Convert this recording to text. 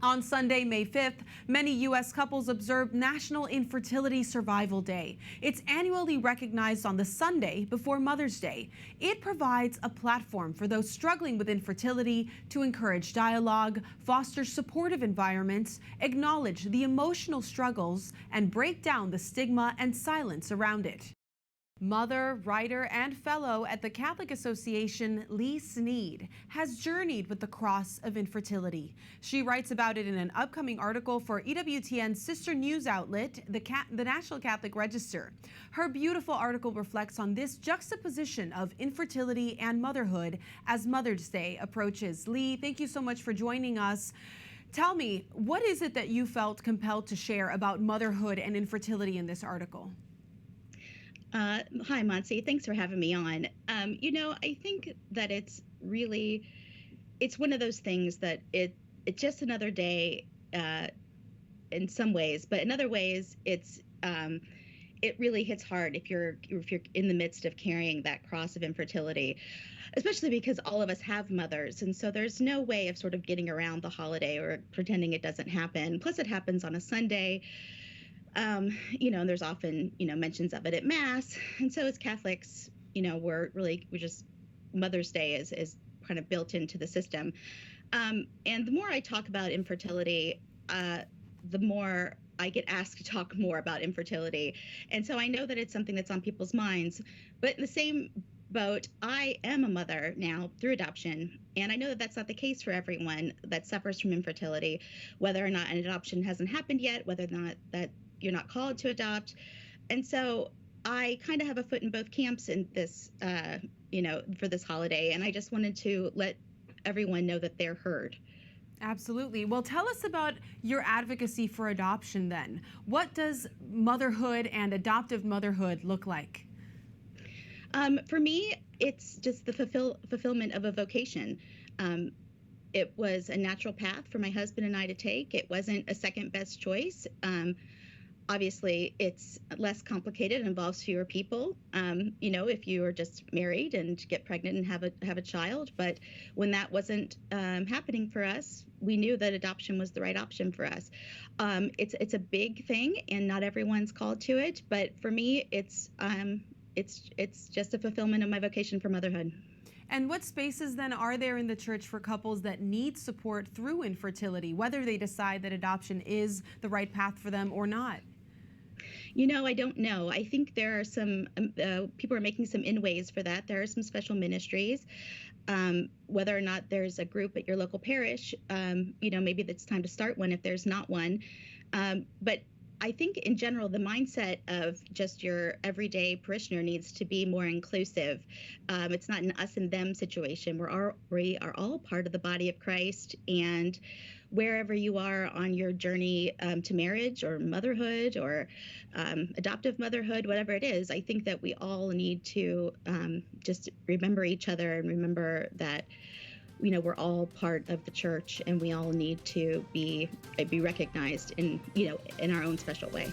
On Sunday, May 5th, many U.S. couples observed National Infertility Survival Day. It's annually recognized on the Sunday before Mother's Day. It provides a platform for those struggling with infertility to encourage dialogue, foster supportive environments, acknowledge the emotional struggles, and break down the stigma and silence around it. Mother, writer, and fellow at the Catholic Association, Leigh Snead, has journeyed with the cross of infertility. She writes about it in an upcoming article for EWTN's sister news outlet, the National Catholic Register. Her beautiful article reflects on this juxtaposition of infertility and motherhood as Mother's Day approaches. Leigh, thank you so much for joining us. Tell me, what is it that you felt compelled to share about motherhood and infertility in this article? Hi, Monse. Thanks for having me on. I think that it's one of those things that it's just another day in some ways, but in other ways, it really hits hard if you're in the midst of carrying that cross of infertility, especially because all of us have mothers, and so there's no way of sort of getting around the holiday or pretending it doesn't happen. Plus, it happens on a Sunday. And there's often, mentions of it at Mass. And so as Catholics, we're just Mother's Day is kind of built into the system. And the more I talk about infertility, the more I get asked to talk more about infertility. And so I know that it's something that's on people's minds. But in the same boat, I am a mother now through adoption. And I know that that's not the case for everyone that suffers from infertility, whether or not an adoption hasn't happened yet, whether or not that you're not called to adopt. And so I kind of have a foot in both camps in this, for this holiday. And I just wanted to let everyone know that they're heard. Absolutely. Well, tell us about your advocacy for adoption then. What does motherhood and adoptive motherhood look like? For me, it's just the fulfillment of a vocation. It was a natural path for my husband and I to take. It wasn't a second best choice. Obviously, it's less complicated, involves fewer people, if you are just married and get pregnant and have a child. But when that wasn't happening for us, we knew that adoption was the right option for us. It's a big thing, and not everyone's called to it. But for me, it's just a fulfillment of my vocation for motherhood. And what spaces then are there in the church for couples that need support through infertility, whether they decide that adoption is the right path for them or not? I don't know. I think there are some people are making some inways for that. There are some special ministries. Whether or not there's a group at your local parish, maybe it's time to start one if there's not one. But I think in general, the mindset of just your everyday parishioner needs to be more inclusive. It's not an us and them situation. We are all part of the body of Christ, and wherever you are on your journey to marriage or motherhood or adoptive motherhood, whatever it is, I think that we all need to just remember each other and remember that we're all part of the church, and we all need to be recognized in our own special way.